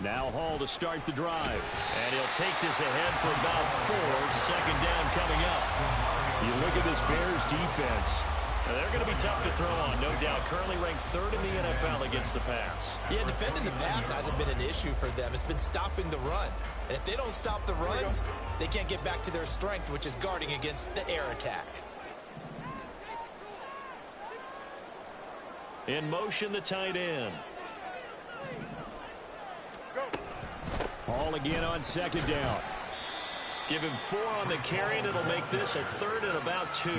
Now Hall to start the drive. And he'll take this ahead for about 4. Second down coming up. You look at this Bears defense. They're going to be tough to throw on, no doubt. Currently ranked 3rd in the NFL against the pass. Yeah, defending the pass hasn't been an issue for them. It's been stopping the run. And if they don't stop the run, they can't get back to their strength, which is guarding against the air attack. In motion, the tight end. Hall again on second down. Give him 4 on the carry, and it'll make this a 3rd and about 2.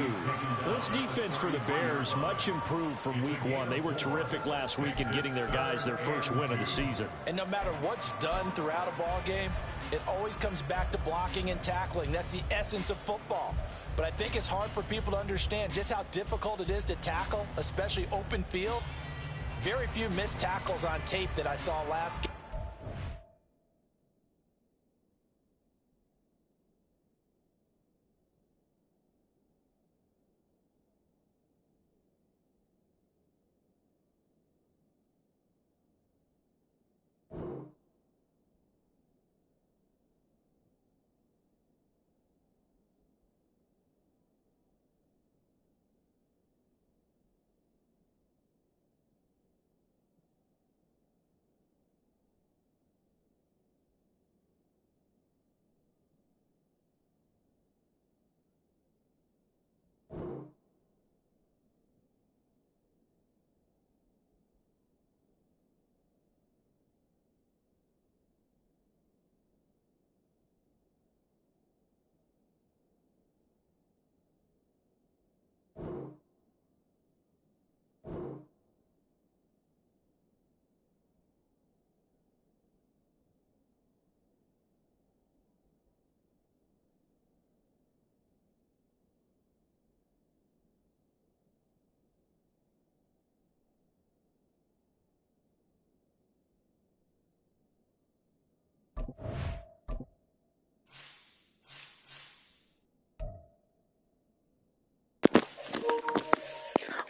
This defense for the Bears, much improved from week 1. They were terrific last week in getting their guys their first win of the season. And no matter what's done throughout a ball game, it always comes back to blocking and tackling. That's the essence of football. But I think it's hard for people to understand just how difficult it is to tackle, especially open field. Very few missed tackles on tape that I saw last game.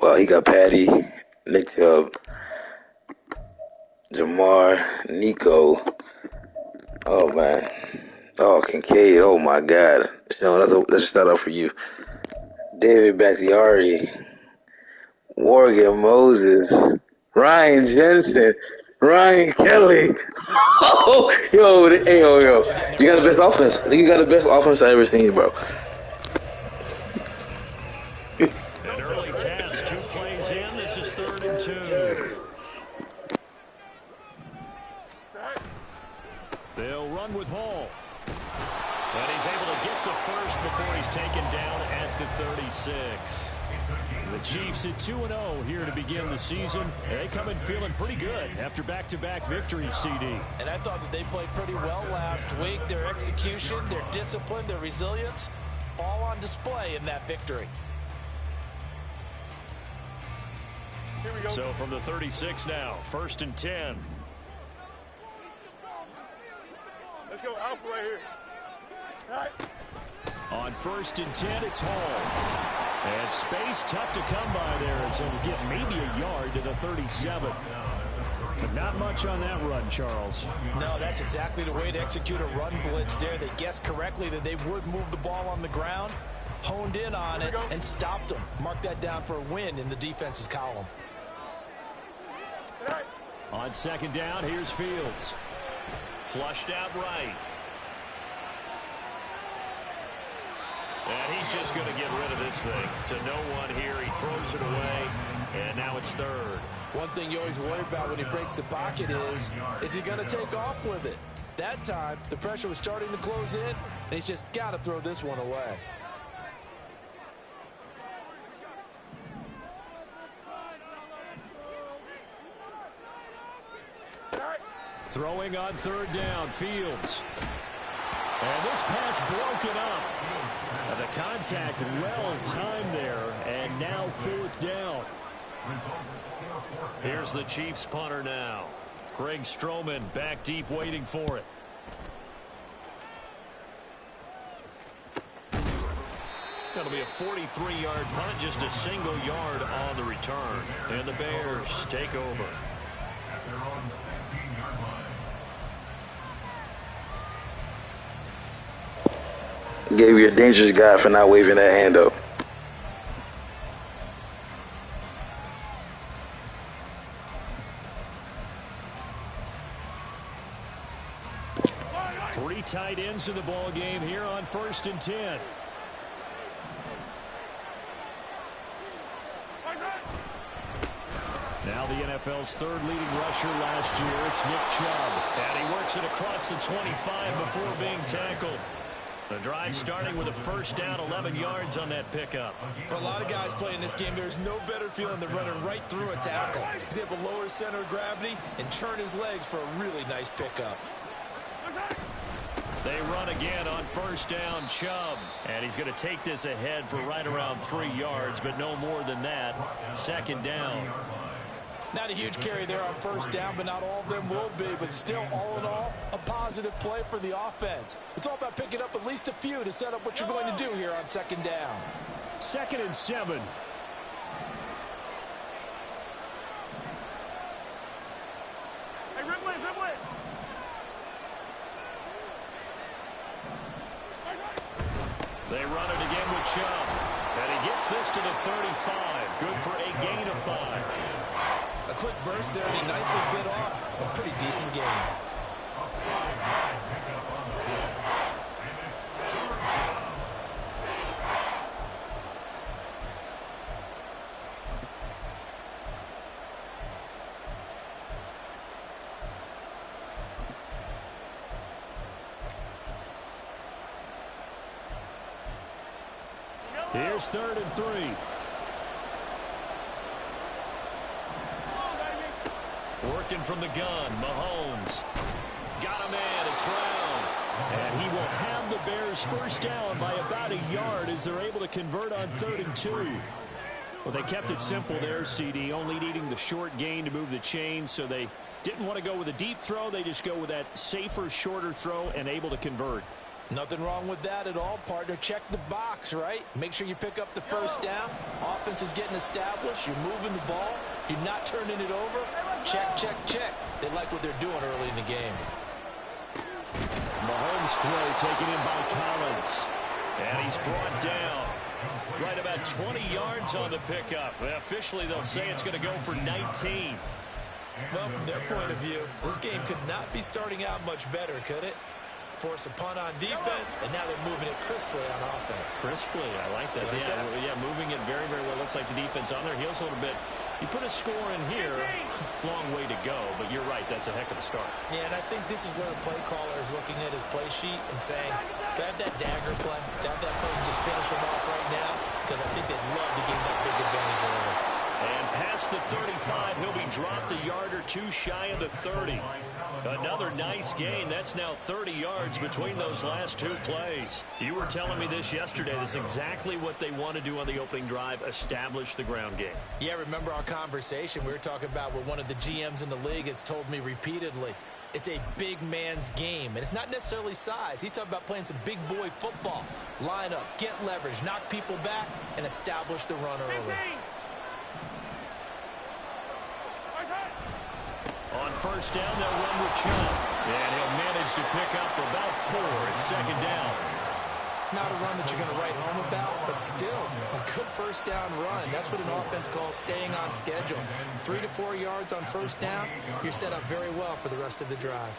Well, he got Patty, Nick Chubb, Jamar, Nico. Oh, man. Oh, Kincaid. Oh, my God. Sean, let's start off for you. David Bakhtiari, Morgan Moses, Ryan Jensen, Ryan Kelly. Oh, yo. You got the best offense. You got the best offense I've ever seen, bro. An early test, 2 plays in. This is 3rd and 2. They'll run with Hall. And he's able to get the first before he's taken down at the 36. The Chiefs at 2-0 here to begin the season. They come in feeling pretty good after back-to-back victories, CD. And I thought that they played pretty well last week. Their execution, their discipline, their resilience, all on display in that victory. Here we go. So from the 36 now, 1st and 10. Let's go Alpha right here. All right. On 1st and 10, it's Hall. And space tough to come by there as he'll get maybe a yard to the 37. But not much on that run, Charles. No, that's exactly the way to execute a run blitz there. They guessed correctly that they would move the ball on the ground, honed in on it, and stopped them. Mark that down for a win in the defense's column. On 2nd down, here's Fields. Flushed out right. And he's just going to get rid of this thing to no one here. He throws it away, and now it's 3rd. One thing you always worry about when he breaks the pocket is he going to take off with it? That time, the pressure was starting to close in, and he's just got to throw this one away. Throwing on 3rd down, Fields. And this pass broken up. And the contact well timed there, and now 4th down. Here's the Chiefs punter now. Greg Stroman back deep waiting for it. That'll be a 43-yard punt, just a single yard on the return. And the Bears take over. Gave you a dangerous guy for not waving that hand up. Three tight ends in the ball game here on 1st and 10. Now the NFL's third leading rusher last year, it's Nick Chubb. And he works it across the 25 before being tackled. The drive starting with a first down, 11 yards on that pickup. For a lot of guys playing this game, there's no better feeling than running right through a tackle. He's able to lower his center of gravity and churn his legs for a really nice pickup. They run again on first down, Chubb. And he's going to take this ahead for right around 3 yards, but no more than that. 2nd down. Not a huge carry there on first down, but not all of them will be. But still, all in all, a positive play for the offense. It's all about picking up at least a few to set up what you're going to do here on 2nd down. 2nd and 7. Hey, Ripley, Ripley. They run it again with Chubb. And he gets this to the 35. Good for a gain of 5. A quick burst there, and he nicely bit off a pretty decent game. Here's 3rd and 3. Working from the gun, Mahomes. Got a man, it's Brown. And he will have the Bears first down by about a yard as they're able to convert on 3rd and 2. Well, they kept it simple there, CD, only needing the short gain to move the chains, so they didn't want to go with a deep throw. They just go with that safer, shorter throw and able to convert. Nothing wrong with that at all, partner. Check the box, right? Make sure you pick up the first down. Offense is getting established. You're moving the ball. You're not turning it over. Check, check, check. They like what they're doing early in the game. Mahomes' throw taken in by Collins. And he's brought down. Right about 20 yards on the pickup. Well, officially, they'll say it's going to go for 19. Well, from their point of view, this game could not be starting out much better, could it? Force a punt on defense, and now they're moving it crisply on offense. Crisply, I like that. Yeah, moving it very, very well. Looks like the defense on their heels a little bit. You put a score in here, long way to go, but you're right, that's a heck of a start. Yeah, and I think this is where the play caller is looking at his play sheet and saying, to have that dagger play, to have that play and just finish him off right now, because I think they'd love to gain that big advantage early. And past the 35, he'll be dropped a yard or two shy of the 30. Another nice gain. That's now 30 yards between those last two plays. You were telling me this yesterday. This is exactly what they want to do on the opening drive, establish the ground game. Yeah, remember our conversation? We were talking about what one of the GMs in the league has told me repeatedly. It's a big man's game, and it's not necessarily size. He's talking about playing some big boy football. Line up, get leverage, knock people back, and establish the run early. On first down, they'll run with Chubb. And he'll manage to pick up about 4 at 2nd down. Not a run that you're going to write home about, but still a good first down run. That's what an offense calls staying on schedule. 3 to 4 yards on first down, you're set up very well for the rest of the drive.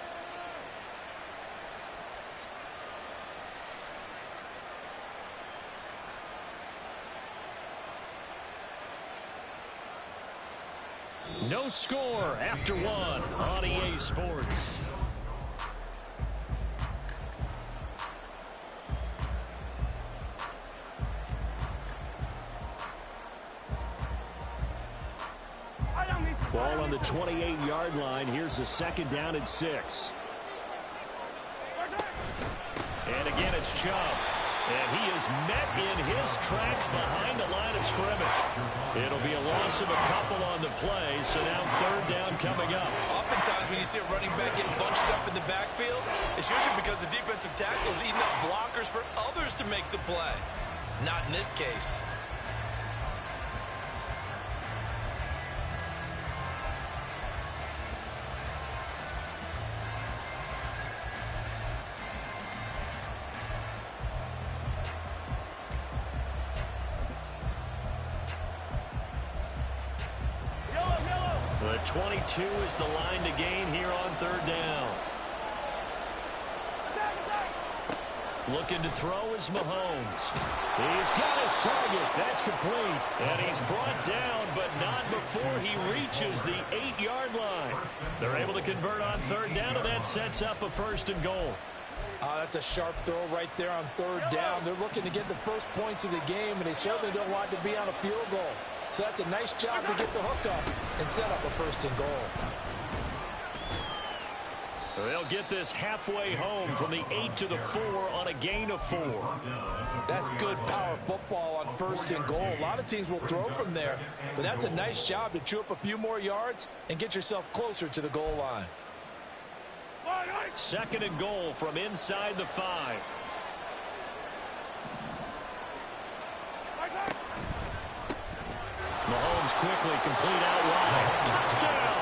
No score after 1 on EA Sports. Ball on the 28-yard line. Here's the 2nd down and 6. And again, it's Chubb. And he is met in his tracks behind the line of scrimmage. It'll be a loss of a couple on the play, so now 3rd down coming up. Oftentimes when you see a running back get bunched up in the backfield, it's usually because the defensive tackle is eating up blockers for others to make the play. Not in this case. The 22 is the line to gain here on third down. Looking to throw is Mahomes. He's got his target. That's complete. And he's brought down, but not before he reaches the 8-yard line. They're able to convert on third down, and that sets up a 1st and goal. That's a sharp throw right there on third down. They're looking to get the first points of the game, and they certainly don't want to be on a field goal. So that's a nice job to get the hook up and set up a 1st and goal. They'll get this halfway home from the 8 to the 4 on a gain of 4. That's good power football on 1st and goal. A lot of teams will throw from there, but that's a nice job to chew up a few more yards and get yourself closer to the goal line. 2nd and goal from inside the 5. Mahomes quickly complete out wide. Touchdown!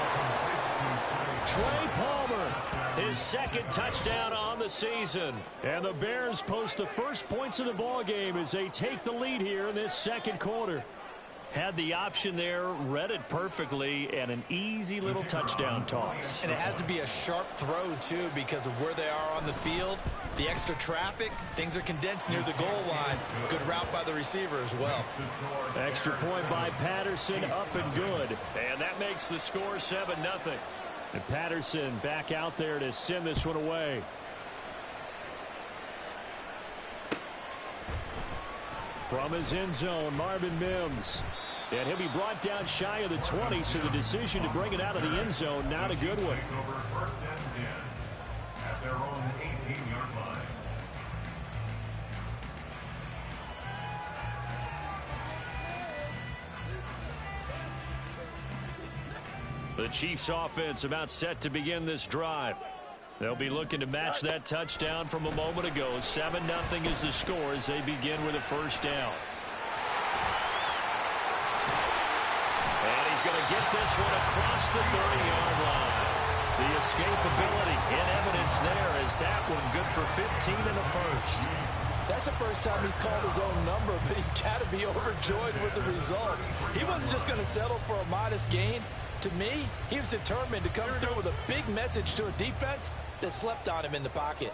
Trey Palmer, his 2nd touchdown on the season. And the Bears post the first points of the ball game as they take the lead here in this 2nd quarter. Had the option there, read it perfectly, and an easy little touchdown toss. And it has to be a sharp throw, too, because of where they are on the field. The extra traffic, things are condensed near the goal line. Good route by the receiver as well. Extra point by Patterson, up and good. And that makes the score 7-0. And Patterson back out there to send this one away. From his end zone, Marvin Mims. And he'll be brought down shy of the 20, so the decision to bring it out of the end zone, not a good one. At their own 18-yard line. The Chiefs offense about set to begin this drive. They'll be looking to match that touchdown from a moment ago. 7-0 is the score as they begin with a 1st down. And he's going to get this one across the 30-yard line. The escapability in evidence there as that one good for 15 in the 1st. That's the first time he's called his own number, but he's got to be overjoyed with the result. He wasn't just going to settle for a modest gain. To me, he was determined to come through with a big message to a defense that slept on him in the pocket.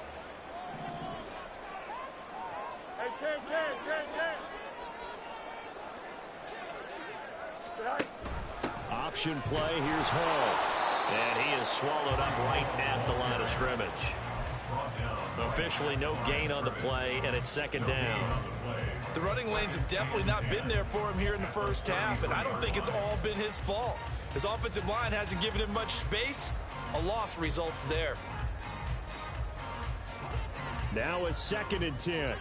Hey, Option play, here's Hall. And he is swallowed up right at the line of scrimmage. Officially no gain on the play, and it's 2nd down. The running lanes have definitely not been there for him here in the 1st half, and I don't think it's all been his fault. His offensive line hasn't given him much space. A loss results there. Now a 2nd and 10.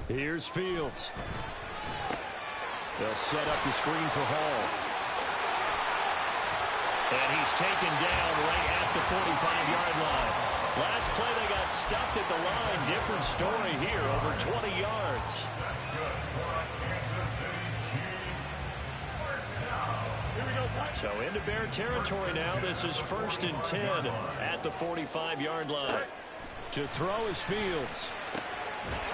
Here's Fields. They'll set up the screen for Hall. And he's taken down right at the 45-yard line. Last play they got stuffed at the line. Different story here, over 20 yards. So into Bear territory now. This is 1st and 10 at the 45-yard line. To throw is Fields.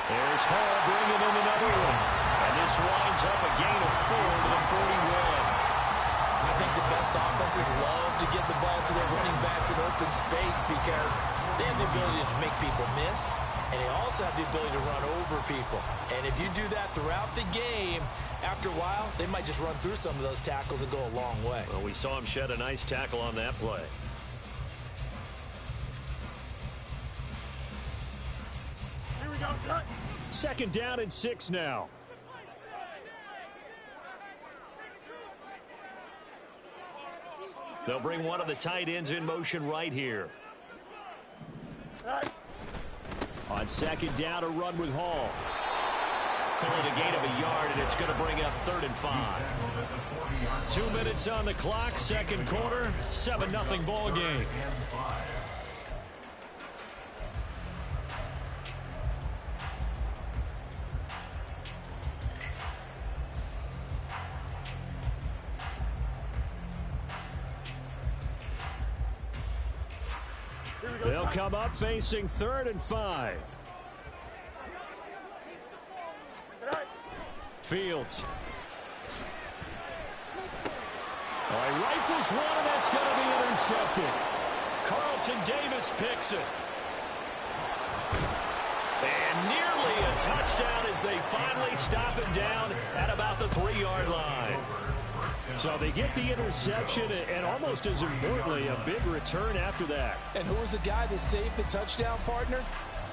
There's Hall bringing in another one. And this winds up a gain of 4 to the 41. I think the best offenses love to get the ball to their running backs in open space because they have the ability to make people miss, and they also have the ability to run over people. And if you do that throughout the game, after a while, they might just run through some of those tackles and go a long way. Well, we saw him shed a nice tackle on that play. Here we go, son. 2nd down and 6 now. They'll bring one of the tight ends in motion right here. On 2nd down, a run with Hall. Pulling a gain of a yard, and it's going to bring up 3rd and 5. 2 minutes on the clock, 2nd quarter, 7-0 ball game. They'll come up facing 3rd and 5. Fields. He rifles one, and that's going to be intercepted. Carlton Davis picks it. And nearly a touchdown as they finally stop him down at about the 3-yard line. So they get the interception, and almost as importantly, a big return after that. And who was the guy that saved the touchdown, partner?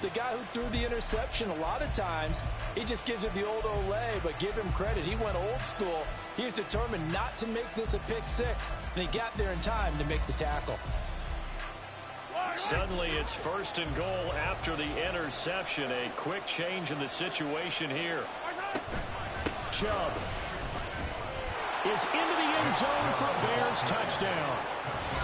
The guy who threw the interception. A lot of times, he just gives it the old Olay, but give him credit. He went old school. He was determined not to make this a pick six, and he got there in time to make the tackle. Suddenly, it's 1st and goal after the interception. A quick change in the situation here. Chubb is into the end zone for a Bears touchdown.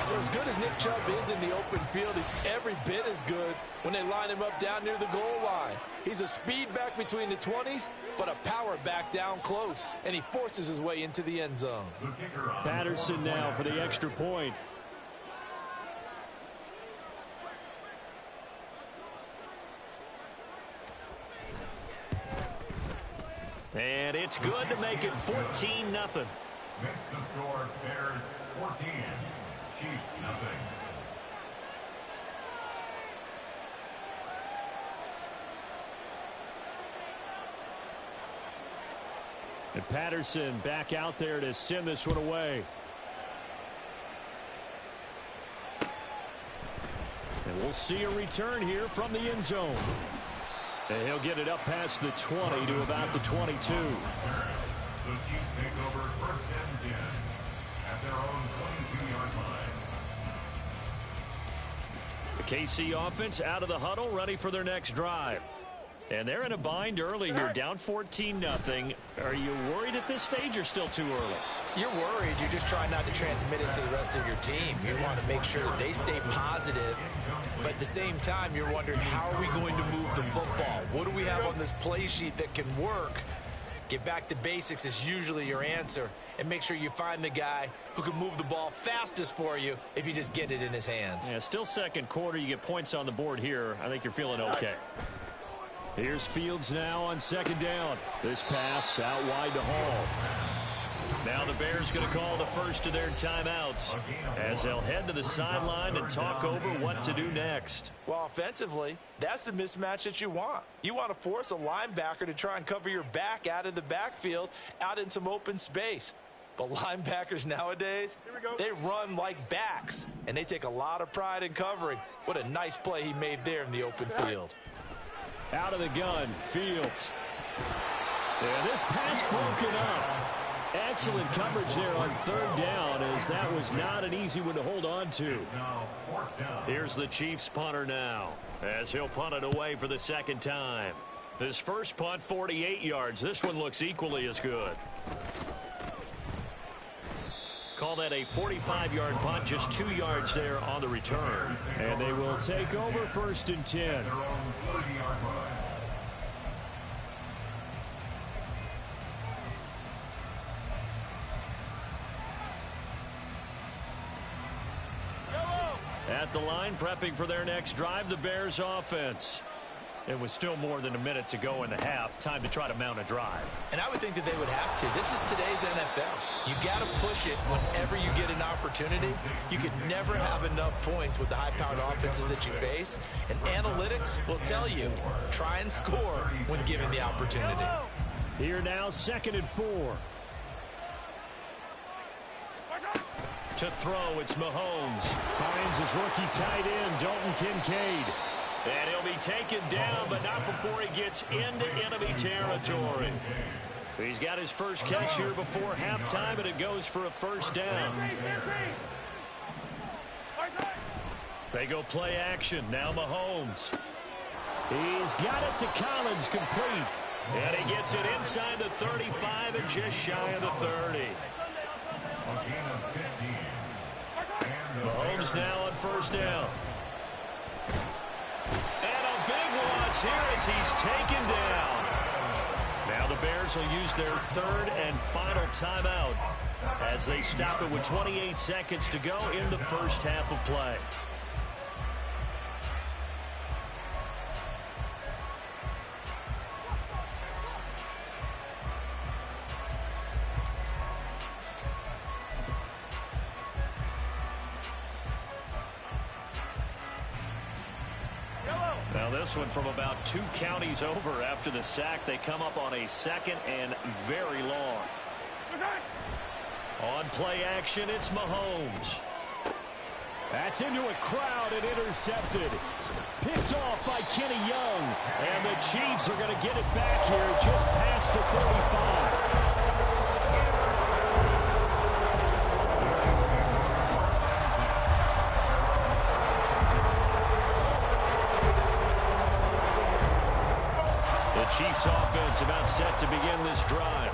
For as good as Nick Chubb is in the open field, he's every bit as good when they line him up down near the goal line. He's a speed back between the 20s, but a power back down close, and he forces his way into the end zone. Patterson now for the extra point. And it's good to make it 14-0. Makes the score Bears 14, Chiefs nothing. And Patterson back out there to send this one away. And we'll see a return here from the end zone. And he'll get it up past the 20 to about the 22. The Chiefs take over 1st and 10 at their own 22-yard line. The KC offense out of the huddle, ready for their next drive. And they're in a bind early here, down 14-0. Are you worried at this stage or still too early? You're worried. You're just trying not to transmit it to the rest of your team. You want to make sure that they stay positive. But at the same time, you're wondering, how are we going to move the football? What do we have on this play sheet that can work? Get back to basics is usually your answer. And make sure you find the guy who can move the ball fastest for you if you just get it in his hands. Yeah, still second quarter. You get points on the board here. I think you're feeling okay. Here's Fields now on 2nd down. This pass out wide to Hall. Now the Bears going to call the first of their timeouts as they'll head to the sideline and talk over what to do next. Well, offensively, that's the mismatch that you want. You want to force a linebacker to try and cover your back out of the backfield, out in some open space. But linebackers nowadays, they run like backs, and they take a lot of pride in covering. What a nice play he made there in the open field. Out of the gun, Fields. And this pass broken up. Excellent coverage there on 3rd down, as that was not an easy one to hold on to. Here's the Chiefs punter now, as he'll punt it away for the 2nd time. His first punt, 48 yards. This one looks equally as good. Call that a 45-yard punt, just 2 yards there on the return. And they will take over 1st and 10. At the line, prepping for their next drive, the Bears offense. It was still more than a minute to go in the half. Time to try to mount a drive. And I would think that they would have to. This is today's NFL. You got to push it whenever you get an opportunity. You could never have enough points with the high-powered offenses that you face. And analytics will tell you, try and score when given the opportunity. Here now, 2nd and 4. To throw, it's Mahomes. Finds his rookie tight end, Dalton Kincaid. And he'll be taken down, but not before he gets into enemy territory. He's got his first catch here before halftime, and it goes for a 1st down. They go play action. Now Mahomes. He's got it to Collins, complete. And he gets it inside the 35 and just shy of the 30. Mahomes now on 1st down. And a big loss here as he's taken down. Now the Bears will use their 3rd and final timeout as they stop it with 28 seconds to go in the first half of play. Well, this one from about 2 counties over after the sack. They come up on a 2nd and very long. On play action, it's Mahomes. That's into a crowd and intercepted. Picked off by Kenny Young. And the Chiefs are going to get it back here just past the 35. The Chiefs offense about set to begin this drive.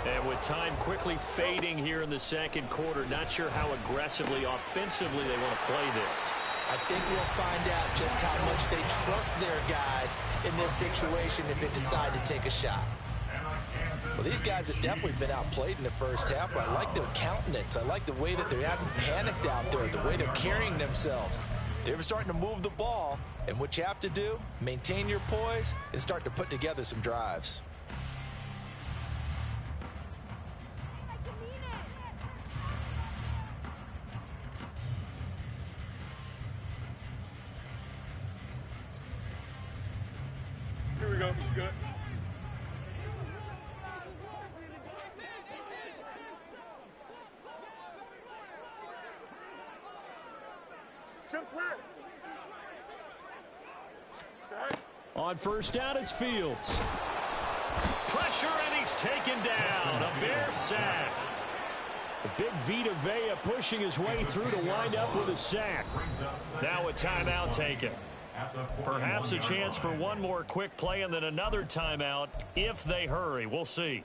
And with time quickly fading here in the second quarter, not sure how aggressively, offensively they want to play this. I think we'll find out just how much they trust their guys in this situation if they decide to take a shot. Well, these guys have definitely been outplayed in the first half, but I like their countenance. I like the way that they haven't panicked out there, the way they're carrying themselves. They're starting to move the ball, and what you have to do, maintain your poise and start to put together some drives. Here we go. Good. Chip slip. On first down, it's Fields. Pressure, and he's taken down. A Bear sack. The big Vita Vea pushing his way through to wind up with a sack. Now a timeout taken. Perhaps a chance for one more quick play and then another timeout if they hurry. We'll see.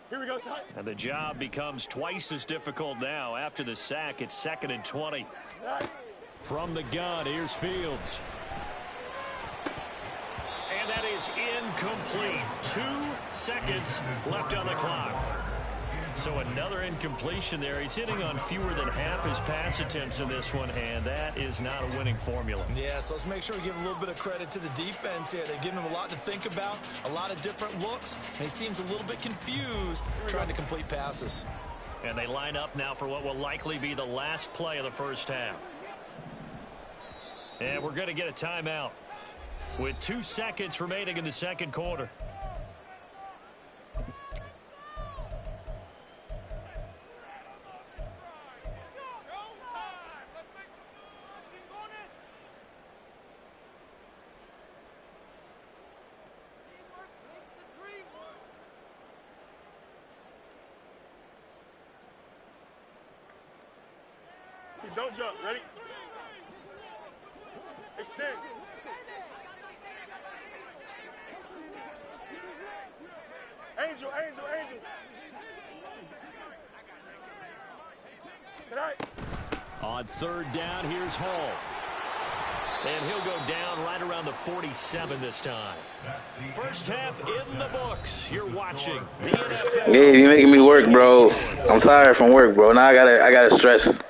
Here we go, son. And the job becomes twice as difficult now. After the sack, it's 2nd and 20. From the gun, here's Fields. And that is incomplete. 2 seconds left on the clock. So another incompletion there. He's hitting on fewer than half his pass attempts in this one, and that is not a winning formula. Yeah, so let's make sure we give a little bit of credit to the defense here. They've given him a lot to think about, a lot of different looks, and he seems a little bit confused trying to complete passes. And they line up now for what will likely be the last play of the first half. And we're going to get a timeout with 2 seconds remaining in the second quarter. Don't jump. Ready? Extend. Angel, angel, angel. Tonight. On third down, here's Hall. And he'll go down right around the 47 this time. First half in the books. You're watching the NFL. Gabe, you're making me work, bro. I'm tired from work, bro. Now I gotta stress.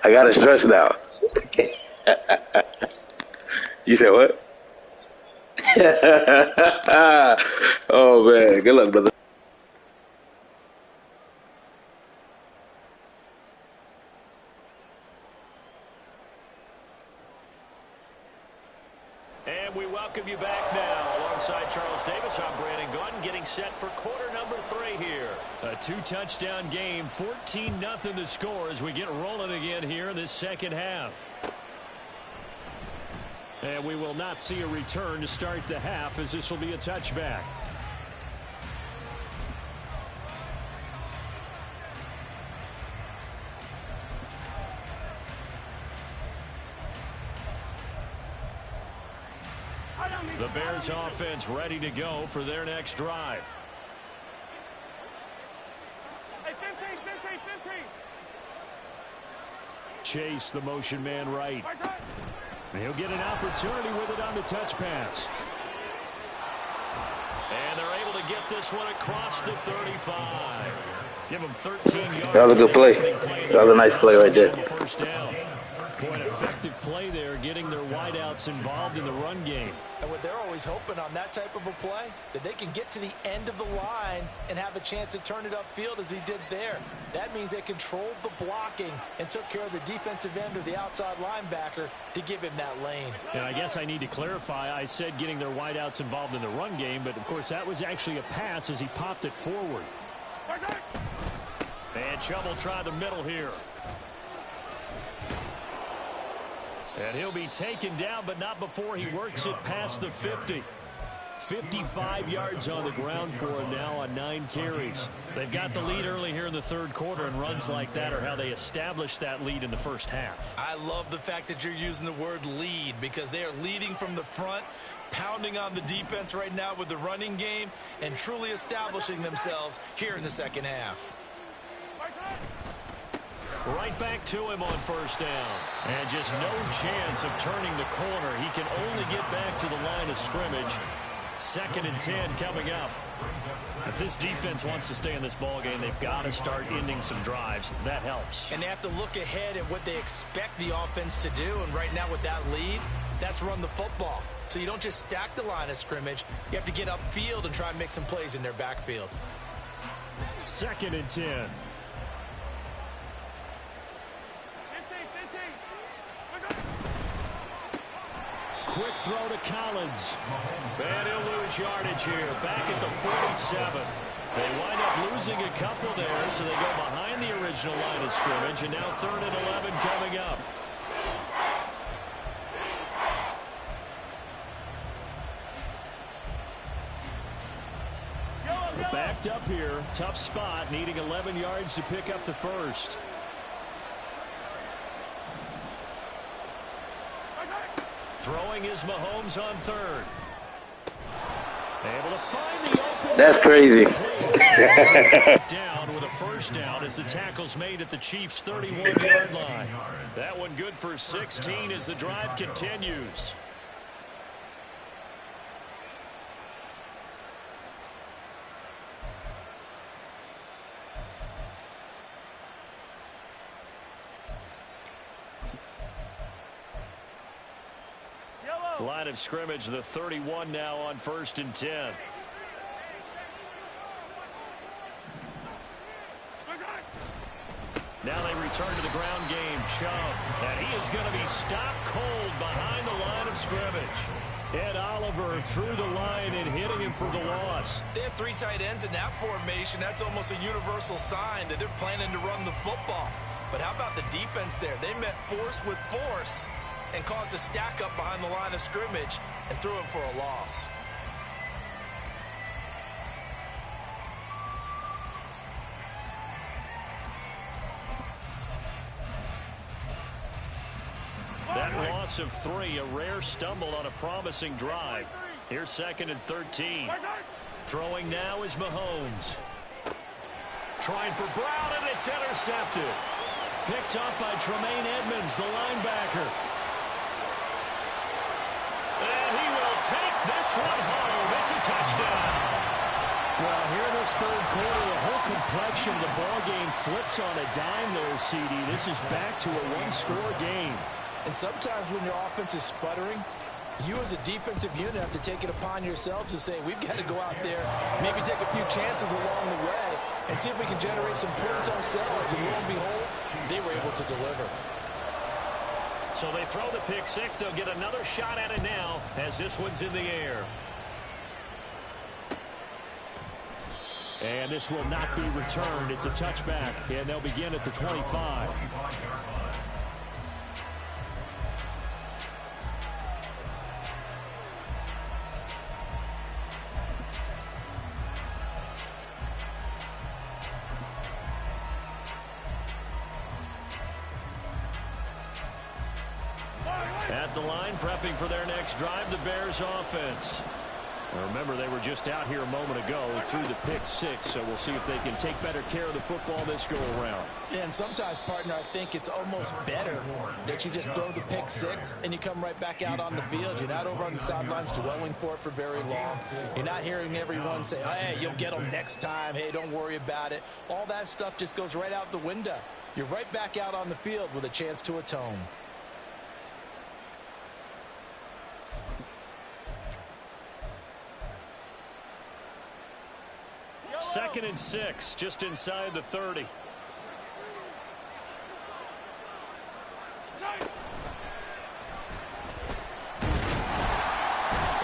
I gotta stress now. You said what? Oh man, good luck, brother. And we welcome you back now. Alongside Charles Davis, I'm Brandon Gaudin, getting set for quarter number 3 here. A 2-touchdown game, 14-0 the score as we get rolling again here in this second half. And we will not see a return to start the half, as this will be a touchback. The Bears offense ready to go for their next drive. Hey, 15, 15, 15. Chase, the motion man right. And he'll get an opportunity with it on the touch pass. And they're able to get this one across the 35. Give him 13 yards. That was a good play. That was a nice play right there. First down. Boy, an effective play there, getting their wideouts involved in the run game. And what they're always hoping on that type of a play, that they can get to the end of the line and have a chance to turn it upfield as he did there. That means they controlled the blocking and took care of the defensive end or the outside linebacker to give him that lane. And I guess I need to clarify, I said getting their wideouts involved in the run game, but of course that was actually a pass as he popped it forward. And Chubb will try the middle here. And he'll be taken down, but not before he works it past the 50. 55 yards on the ground for him now on 9 carries. They've got the lead early here in the third quarter, and runs like that are how they establish that lead in the first half. I love the fact that you're using the word lead, because they are leading from the front, pounding on the defense right now with the running game, and truly establishing themselves here in the second half. Right back to him on first down. And just no chance of turning the corner. He can only get back to the line of scrimmage. 2nd and 10 coming up. If this defense wants to stay in this ballgame, they've got to start ending some drives. That helps. And they have to look ahead at what they expect the offense to do. And right now with that lead, that's run the football. So you don't just stack the line of scrimmage. You have to get upfield and try and make some plays in their backfield. 2nd and 10. Quick throw to Collins. And he'll lose yardage here. Back at the 47. They wind up losing a couple there, so they go behind the original line of scrimmage, and now 3rd and 11 coming up. Backed up here. Tough spot, needing 11 yards to pick up the first. Throwing is Mahomes on 3rd. Able to find the open. That's crazy. Down with a first down as the tackle's made at the Chiefs' 31-yard line. That one good for 16 as the drive continues. Line of scrimmage, the 31 now on 1st and 10. Now they return to the ground game. Chubb, and he is going to be stopped cold behind the line of scrimmage. Ed Oliver through the line and hitting him for the loss. They have 3 tight ends in that formation. That's almost a universal sign that they're planning to run the football. But how about the defense there? They met force with force and caused a stack up behind the line of scrimmage and threw him for a loss. That loss of 3, a rare stumble on a promising drive. Here's 2nd and 13. Throwing now is Mahomes. Trying for Brown, and it's intercepted. Picked up by Tremaine Edmonds, the linebacker. And he will take this one home. It's a touchdown. Well, here in this third quarter, the whole complexion of the ball game flips on a dime there, CD. This is back to a one-score game. And sometimes when your offense is sputtering, you as a defensive unit have to take it upon yourselves to say, we've got to go out there, maybe take a few chances along the way, and see if we can generate some points ourselves. And lo and behold, they were able to deliver. So they throw the pick 6. They'll get another shot at it now as this one's in the air. And this will not be returned. It's a touchback, and they'll begin at the 25. At the line, prepping for their next drive, the Bears offense. Now remember, they were just out here a moment ago through the pick 6, so we'll see if they can take better care of the football this go-around. Yeah, and sometimes, partner, I think it's almost better that you just throw the pick 6 and you come right back out on the field. You're not over on the sidelines dwelling for it for very long. You're not hearing everyone say, hey, you'll get them next time. Hey, don't worry about it. All that stuff just goes right out the window. You're right back out on the field with a chance to atone. 2nd and 6, just inside the 30. And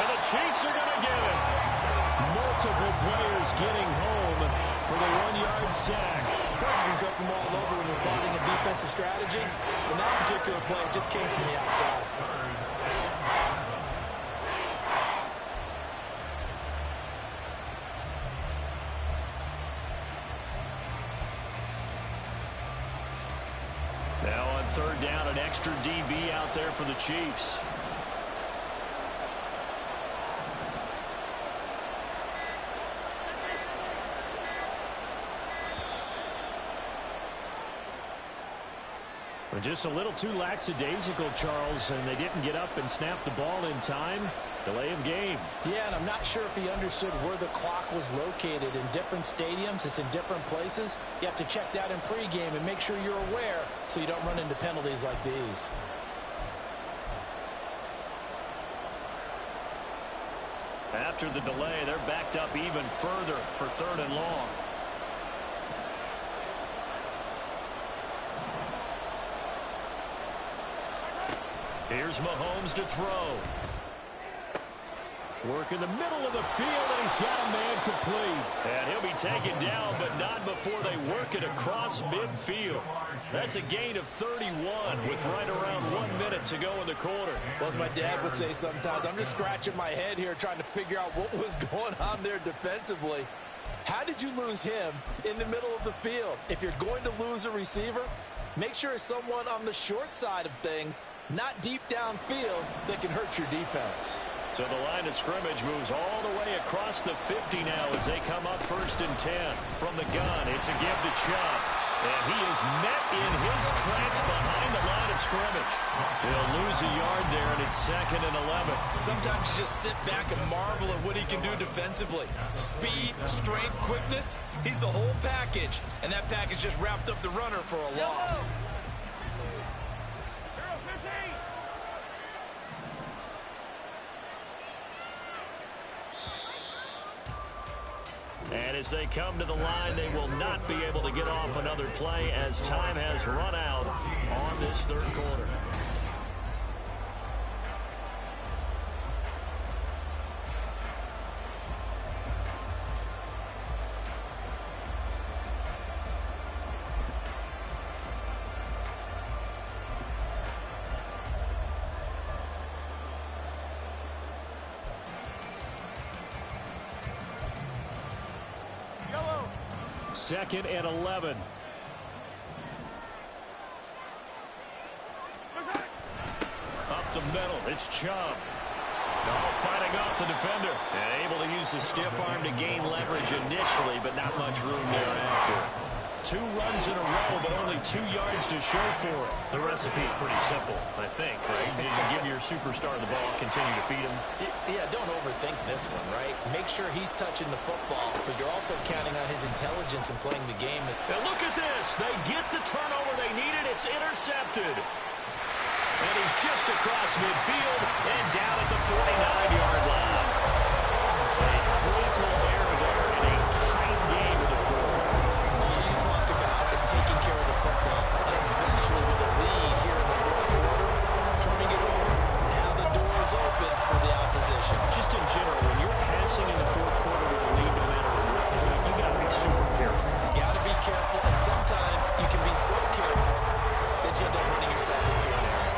the Chiefs are going to get it. Multiple players getting home for the 1-yard sack. Pressure can come from all over when you're plotting a defensive strategy. In that particular play, it just came from the outside. Now on 3rd down, an extra DB out there for the Chiefs. Just a little too lackadaisical, Charles, and they didn't get up and snap the ball in time. Delay of game. Yeah, and I'm not sure if he understood where the clock was located. In different stadiums, it's in different places. You have to check that in pregame and make sure you're aware so you don't run into penalties like these. After the delay, they're backed up even further for 3rd and long. Here's Mahomes to throw. Work in the middle of the field, and he's got a man complete. And he'll be taken down, but not before they work it across midfield. That's a gain of 31 with right around 1 minute to go in the quarter. Well, as my dad would say sometimes, I'm just scratching my head here trying to figure out what was going on there defensively. How did you lose him in the middle of the field? If you're going to lose a receiver, make sure it's someone on the short side of things, not deep downfield, that can hurt your defense. So the line of scrimmage moves all the way across the 50 now as they come up 1st and 10. From the gun, it's a give to Chubb. And he is met in his tracks behind the line of scrimmage. He'll lose a yard there, and it's 2nd and 11. Sometimes you just sit back and marvel at what he can do defensively. Speed, strength, quickness, he's the whole package. And that package just wrapped up the runner for a loss. And as they come to the line, they will not be able to get off another play as time has run out on this 3rd quarter. Second and 11. Up the middle, it's Chubb. Fighting off the defender. And able to use the stiff arm to gain leverage initially, but not much room thereafter. 2 runs in a row, but only 2 yards to show for it. The recipe's pretty simple, I think, right? You give your superstar the ball, continue to feed him. Yeah, don't overthink this one, right? Make sure he's touching the football, but you're also counting on his intelligence in playing the game. And look at this. They get the turnover they needed. It's intercepted. And he's just across midfield and down at the 49-yard line. A critical error there in a tight game of the 4th. You talk about is taking care of the football, and especially with a lead here in the 4th quarter, turning it over. Now the door is open for the opposition. Just in general, when you're passing in the 4th quarter with a lead, no matter what point, you got to be super careful. Got to be careful, and sometimes you can be so careful that you end up running yourself into an error.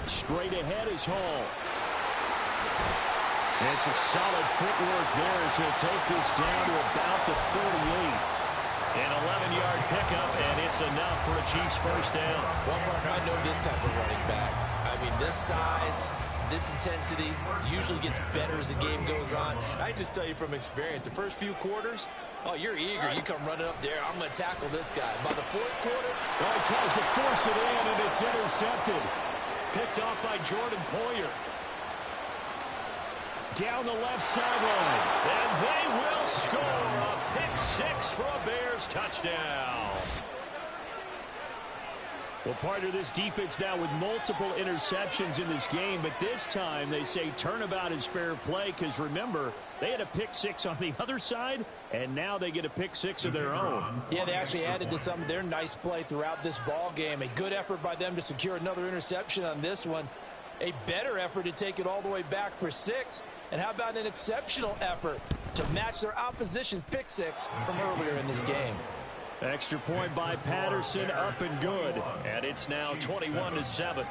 Straight ahead is Hall. And some solid footwork there as he'll take this down to about the 38. An 11-yard pickup, and it's enough for a Chiefs 1st down. Well, partner, I know this type of running back. I mean, this size, this intensity usually gets better as the game goes on. I just tell you from experience, the first few quarters, oh, you're eager. You come running up there. I'm going to tackle this guy. By the 4th quarter, well, he tries to force it in, and it's intercepted. Picked off by Jordan Poyer. Down the left sideline. And they will score a pick 6 for a Bears touchdown. Well, partner, this defense now with multiple interceptions in this game, but this time they say turnabout is fair play because, remember, they had a pick-6 on the other side, and now they get a pick-6 of their own. Yeah, they actually added to some of their nice play throughout this ball game. A good effort by them to secure another interception on this one. A better effort to take it all the way back for 6. And how about an exceptional effort to match their opposition's pick-6 from earlier in this game? Extra point by Patterson, up and good. And it's now 21-7.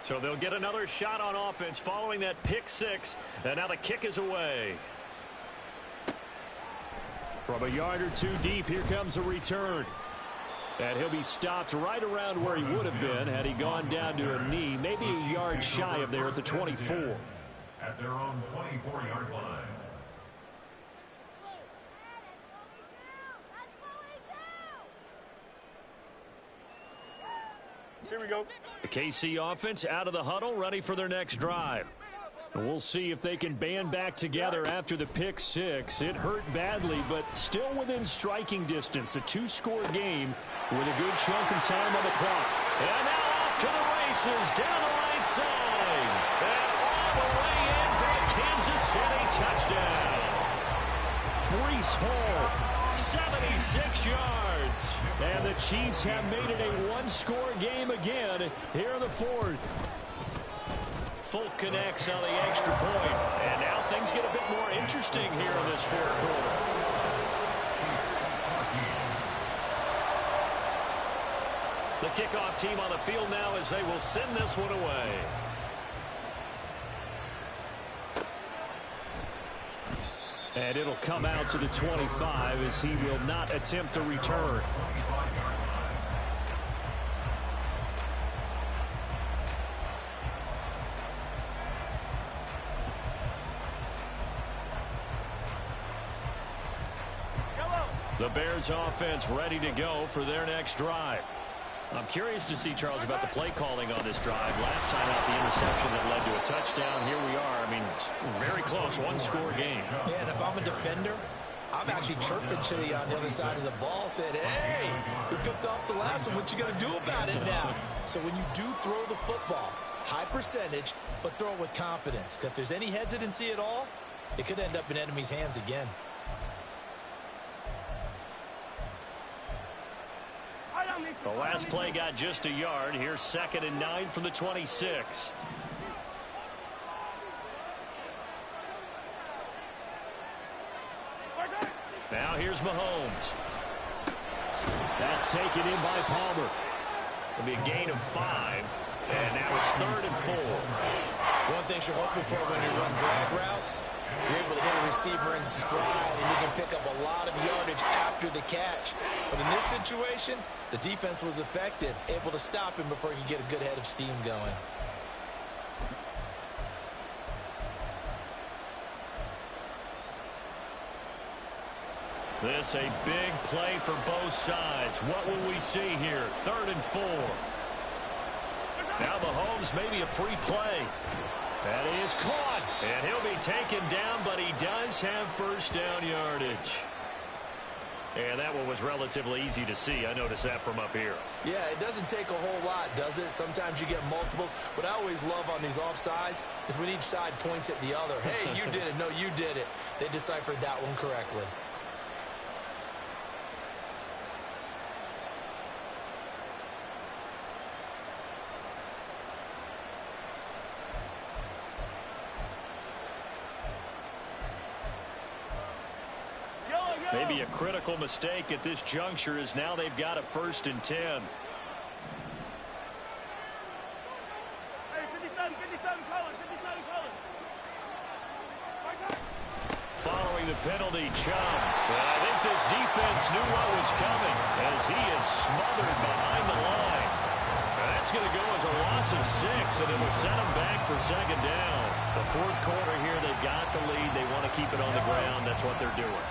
So they'll get another shot on offense following that pick-6. And now the kick is away. From a yard or two deep, here comes a return. And he'll be stopped right around where he would have been had he gone down to a knee, maybe a yard shy of there at the 24. At their own 24-yard line. Here we go. The KC offense out of the huddle, ready for their next drive. And we'll see if they can band back together after the pick-6. It hurt badly, but still within striking distance. A 2-score game with a good chunk of time on the clock. And now off to the races, down the right side. And all the way in for a Kansas City touchdown. Breece Hall, 76 yards. And the Chiefs have made it a one-score game again here in the fourth. Folk connects on the extra point. And now things get a bit more interesting here in this fourth quarter. The kickoff team on the field now as they will send this one away. And it'll come out to the 25 as he will not attempt a return. The Bears offense ready to go for their next drive. I'm curious to see, Charles, about the play calling on this drive. Last time out, the interception that led to a touchdown. Here we are. I mean, very close, one-score game. Yeah, and if I'm a defender, I'm actually chirping to you on the other side of the ball, saying, hey, we picked off the last one. What you going to do about it now? So when you do throw the football, high percentage, but throw it with confidence. Because if there's any hesitancy at all, it could end up in enemy's hands again. The last play got just a yard. Here's 2nd and 9 from the 26. Now here's Mahomes. That's taken in by Palmer. It'll be a gain of 5. And now it's 3rd and 4. One thing you're hoping for when you run drag routes, you're able to hit a receiver in stride, and you can pick up a lot of yardage after the catch. But in this situation, the defense was effective, able to stop him before he could get a good head of steam going. This a big play for both sides. What will we see here? 3rd and 4. Now Mahomes, maybe a free play. And he is caught. And he'll be taken down, but he does have first down yardage. And that one was relatively easy to see. I noticed that from up here. Yeah, it doesn't take a whole lot, does it? Sometimes you get multiples. What I always love on these offsides is when each side points at the other. Hey, you did it. No, you did it. They deciphered that one correctly. Maybe a critical mistake at this juncture is now they've got a 1st and 10. Hey, 57, Collins, 57, Collins. Following the penalty, Chubb. And I think this defense knew what was coming as he is smothered behind the line. And that's going to go as a loss of 6, and it will set them back for 2nd down. The fourth quarter here, they've got the lead. They want to keep it on the ground. That's what they're doing.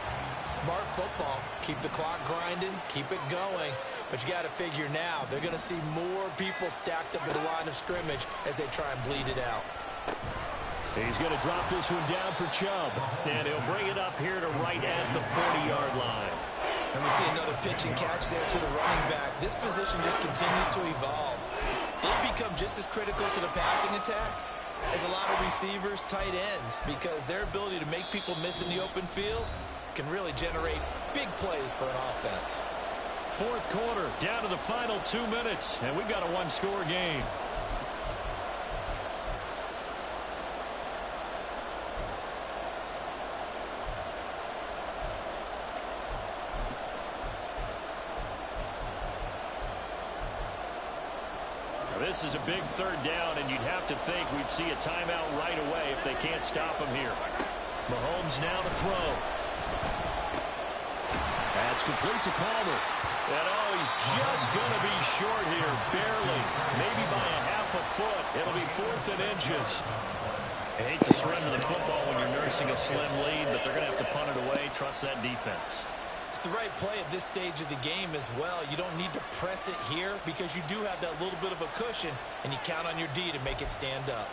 Smart football. Keep the clock grinding. Keep it going. But you got to figure now, they're going to see more people stacked up at the line of scrimmage as they try and bleed it out. He's going to drop this one down for Chubb. And he'll bring it up here to right at the 40-yard line. And we see another pitch and catch there to the running back. This position just continues to evolve. They've become just as critical to the passing attack as a lot of receivers, tight ends, because their ability to make people miss in the open field can really generate big plays for an offense. Fourth quarter, down to the final 2 minutes, and we've got a one-score game. This is a big third down, and you'd have to think we'd see a timeout right away if they can't stop him here. Mahomes now to throw. That's complete to Palmer. And he's just going to be short here, barely. Maybe by a half a foot. It'll be 4th and inches. I hate to surrender the football when you're nursing a slim lead, but they're going to have to punt it away. Trust that defense. It's the right play at this stage of the game as well. You don't need to press it here because you do have that little bit of a cushion, and you count on your D to make it stand up.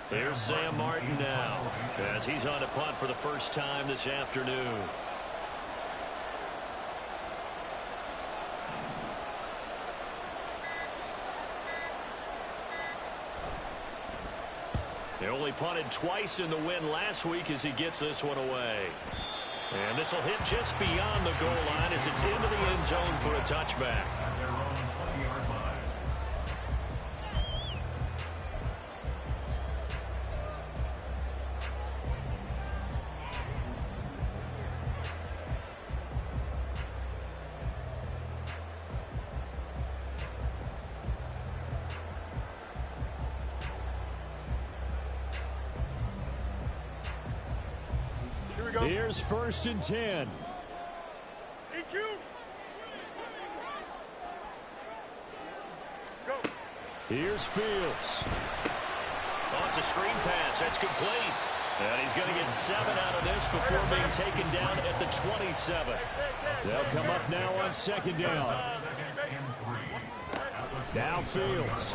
Here's Sam Martin now, as he's on a punt for the first time this afternoon. They only punted twice in the win last week as he gets this one away. And this will hit just beyond the goal line as it's into the end zone for a touchback. At their own 20-yard line. Here's 1st and 10. EQ. Go. Here's Fields. Oh, it's a screen pass. That's complete. And he's going to get 7 out of this before being taken down at the 27. They'll come up now on 2nd down. Now Fields.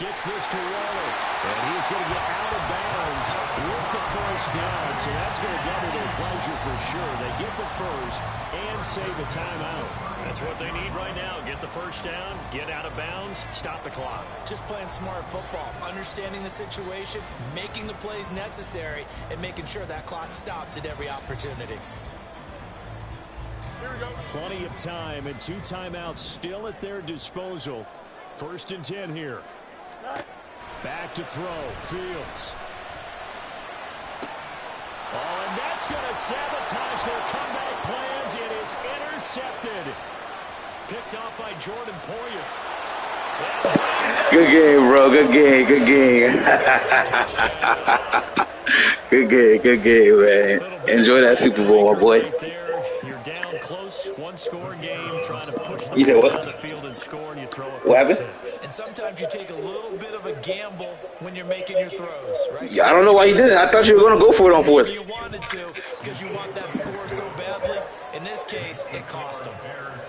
Gets this to Waller. And he's going to get out of bounds with the first down. So that's going to double their pleasure for sure. They get the first and save a timeout. That's what they need right now. Get the first down, get out of bounds, stop the clock. Just playing smart football, understanding the situation, making the plays necessary, and making sure that clock stops at every opportunity. Here we go. Plenty of time and 2 timeouts still at their disposal. 1st and 10 here. Back to throw. Fields. Oh, and that's going to sabotage their comeback plans. It is intercepted. Picked off by Jordan Poyer. Good game, bro. Good game. Good game. Good game, man. Enjoy that Super Bowl, my boy. You're down close, 1-score game, trying to push the You know ball what? down the field and score, and you throw it. What happened? And sometimes you take a little bit of a gamble when you're making your throws, right? Yeah, I don't know why you did it. I thought you were going to go for it on 4th. You wanted to because you want that score so badly. In this case, it cost them.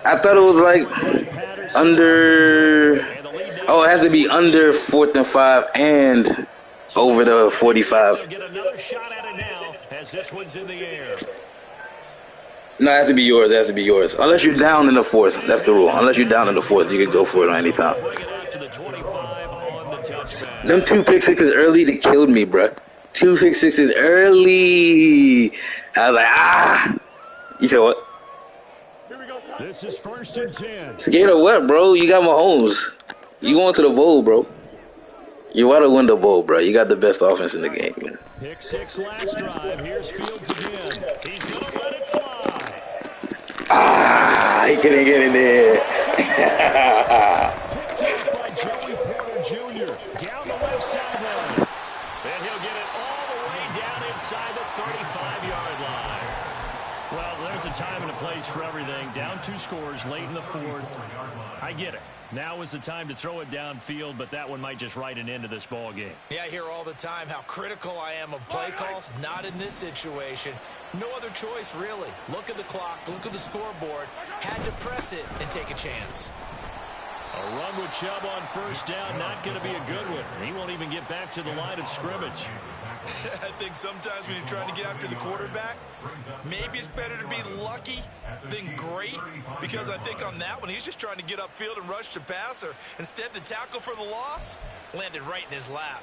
I thought it was like under. Oh, it has to be under 4th and 5 and over the 45. Get another shot at it now as this one's in the air. No, it has to be yours. It has to be yours. Unless you're down in the 4th. That's the rule. Unless you're down in the 4th, you can go for it on any time. Bring it out to the 25 on the touchback. Them 2 pick sixes early, they killed me, bro. 2 pick sixes early. I was like, You said what? Here we go. This is 1st and 10. Scared of what, bro? You got Mahomes. You going to the bowl, bro. You want to win the bowl, bro. You got the best offense in the game, man. Pick 6 last drive. Here's Fields again. He's going to let it fly. He couldn't get in there. Picked up by Joey Porter Jr. down the left sideline. And he'll get it all the way down inside the 35-yard line. Well, there's a time and a place for everything. Down 2 scores late in the fourth. I get it. Now is the time to throw it downfield, but that one might just write an end to this ball game. Yeah, I hear all the time how critical I am of play calls. Not in this situation. No other choice, really. Look at the clock. Look at the scoreboard. Had to press it and take a chance. A run with Chubb on first down, not going to be a good one. He won't even get back to the line of scrimmage. I think sometimes when you're trying to get after the quarterback, maybe it's better to be lucky than great, because I think on that one, he's just trying to get upfield and rush the passer. Instead, the tackle for the loss landed right in his lap.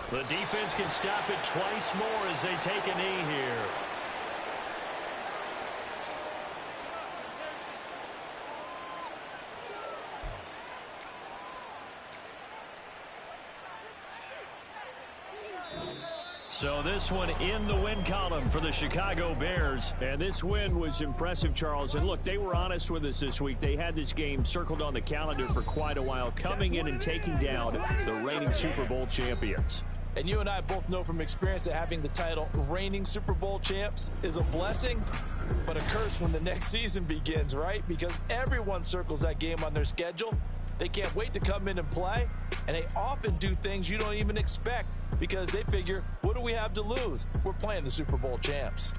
The defense can stop it twice more as they take a knee here. So this one in the win column for the Chicago Bears. And this win was impressive, Charles. And look, they were honest with us this week. They had this game circled on the calendar for quite a while, coming in and taking down the reigning Super Bowl champions. And you and I both know from experience that having the title reigning Super Bowl champs is a blessing, but a curse when the next season begins, right? Because everyone circles that game on their schedule. They can't wait to come in and play, and they often do things you don't even expect because they figure, what do we have to lose? We're playing the Super Bowl champs.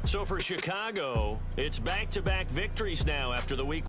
So for Chicago, it's back-to-back victories now after the week